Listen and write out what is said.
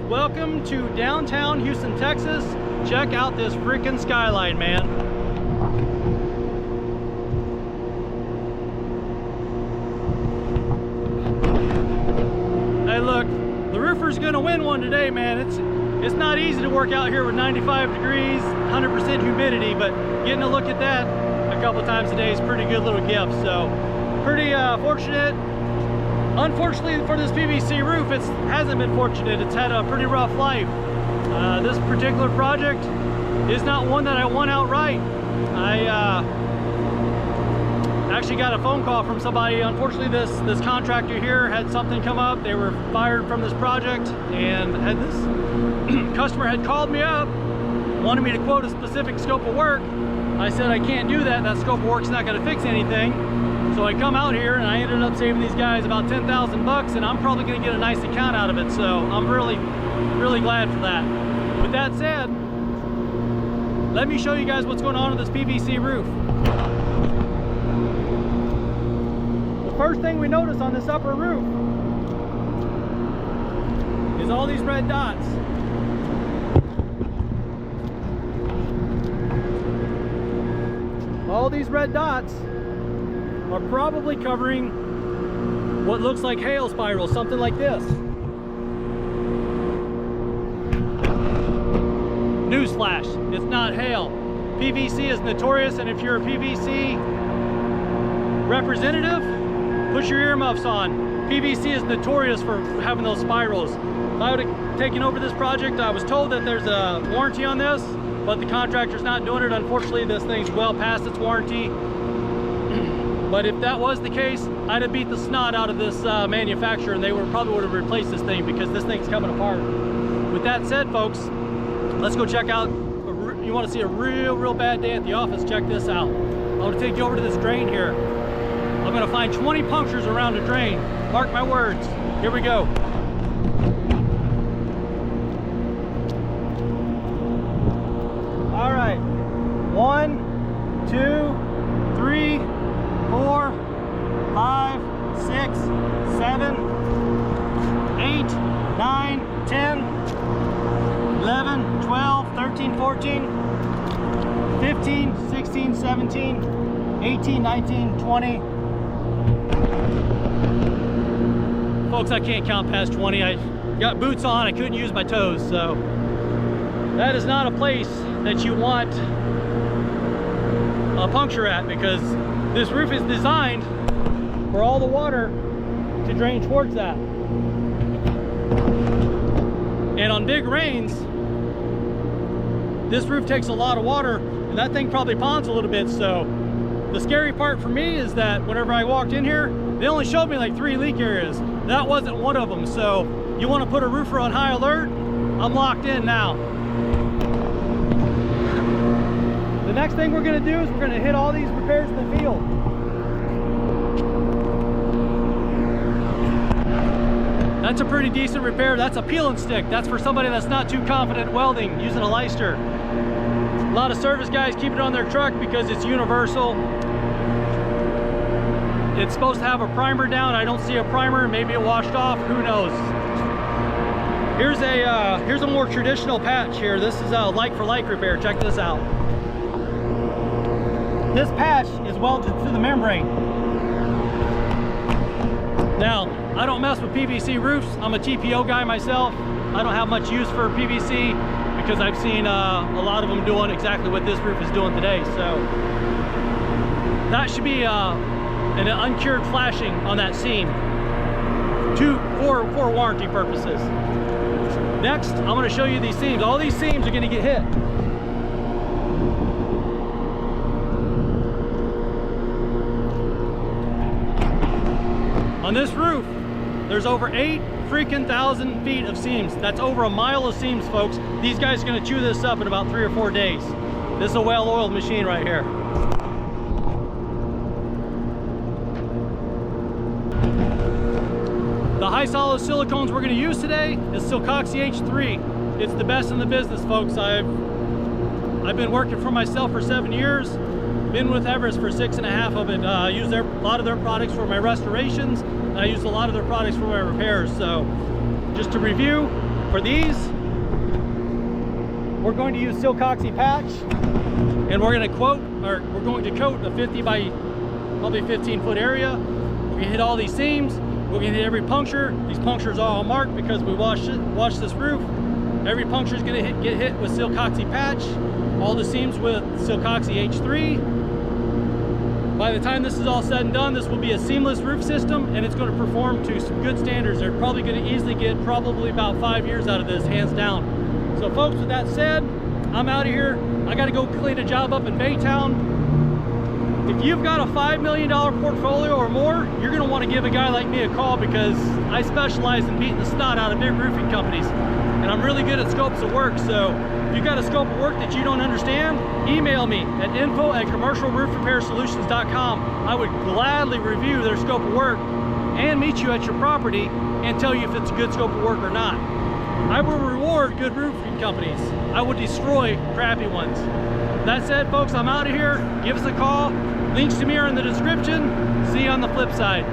welcome to downtown Houston, Texas. Check out this freaking skyline, man. Hey, look, the roofer's gonna win one today, man. It's not easy to work out here with 95 degrees, 100% humidity, but getting a look at that a couple times a day is a pretty good little gift. So, pretty fortunate. Unfortunately for this PVC roof, it hasn't been fortunate. It's had a pretty rough life. This particular project is not one that I won outright. I actually got a phone call from somebody. Unfortunately, this contractor here had something come up. They were fired from this project, and this customer had called me up, wanted me to quote a specific scope of work. I said I can't do that. That scope of work's not going to fix anything. So I come out here and I ended up saving these guys about 10,000 bucks, and I'm probably going to get a nice account out of it. So I'm really glad for that. With that said, let me show you guys what's going on with this PVC roof. The first thing we notice on this upper roof is all these red dots. All these red dots are probably covering what looks like hail spirals, something like this. Newsflash, it's not hail. PVC is notorious, and if you're a PVC representative, put your earmuffs on. PVC is notorious for having those spirals. If I would have taken over this project, I was told that there's a warranty on this, but the contractor's not doing it. Unfortunately, this thing's well past its warranty. But if that was the case, I'd have beat the snot out of this manufacturer, and they probably would have replaced this thing, because this thing's coming apart. With that said, folks, let's go check out. You want to see a real bad day at the office? Check this out. I'm going to take you over to this drain here. I'm going to find 20 punctures around the drain. Mark my words. Here we go. All right. 1, 2, 3, 4, 5, 6, 7, 8, 9, 10, 11, 12, 13, 14, 15, 16, 17, 18, 19, 20. Folks, I can't count past 20. I got boots on, I couldn't use my toes, so that is not a place that you want a puncture at, because this roof is designed for all the water to drain towards that. And on big rains, this roof takes a lot of water, and that thing probably ponds a little bit. So the scary part for me is that whenever I walked in here, they only showed me like 3 leak areas. That wasn't one of them. So you want to put a roofer on high alert? I'm locked in now. The next thing we're going to do is we're going to hit all these repairs in the field. That's a pretty decent repair. That's a peel and stick. That's for somebody that's not too confident welding using a Leister. A lot of service guys keep it on their truck because it's universal. It's supposed to have a primer down. I don't see a primer. Maybe it washed off. Who knows? Here's a more traditional patch here. This is a like-for-like repair. Check this out. This patch is welded to the membrane. Now, I don't mess with PVC roofs. I'm a TPO guy myself. I don't have much use for PVC because I've seen a lot of them doing exactly what this roof is doing today. So that should be an uncured flashing on that seam for warranty purposes. Next, I'm going to show you these seams. All these seams are going to get hit. On this roof, there's over 8,000 feet of seams. That's over a mile of seams, folks. These guys are going to chew this up in about 3 or 4 days. This is a well-oiled machine right here. The high solid silicones we're going to use today is Siloxy H3. It's the best in the business, folks. I've been working for myself for 7 years. Been with Everest for 6.5 of it. I use a lot of their products for my restorations. I use a lot of their products for my repairs. So just to review, For these, we're going to use Siloxy patch, and we're going to coat a 50 by probably 15-foot area. We're going to hit all these seams. We're going to hit every puncture. These punctures are all marked because we washed this roof. Every puncture is going to get hit with Siloxy patch. All the seams with Siloxy H3. By the time this is all said and done, this will be a seamless roof system, and it's going to perform to some good standards. They're probably going to easily get probably about 5 years out of this, hands down. So folks, with that said, I'm out of here. I got to go clean a job up in Baytown. If you've got a $5 million portfolio or more, you're going to want to give a guy like me a call, because I specialize in beating the snot out of big roofing companies. And I'm really good at scopes of work. So if you've got a scope of work that you don't understand, email me at info@commercialroofrepairsolutions.com. I would gladly review their scope of work and meet you at your property and tell you if it's a good scope of work or not. I will reward good roofing companies. I would destroy crappy ones. That said, folks, I'm out of here. Give us a call. Links to me are in the description. See you on the flip side.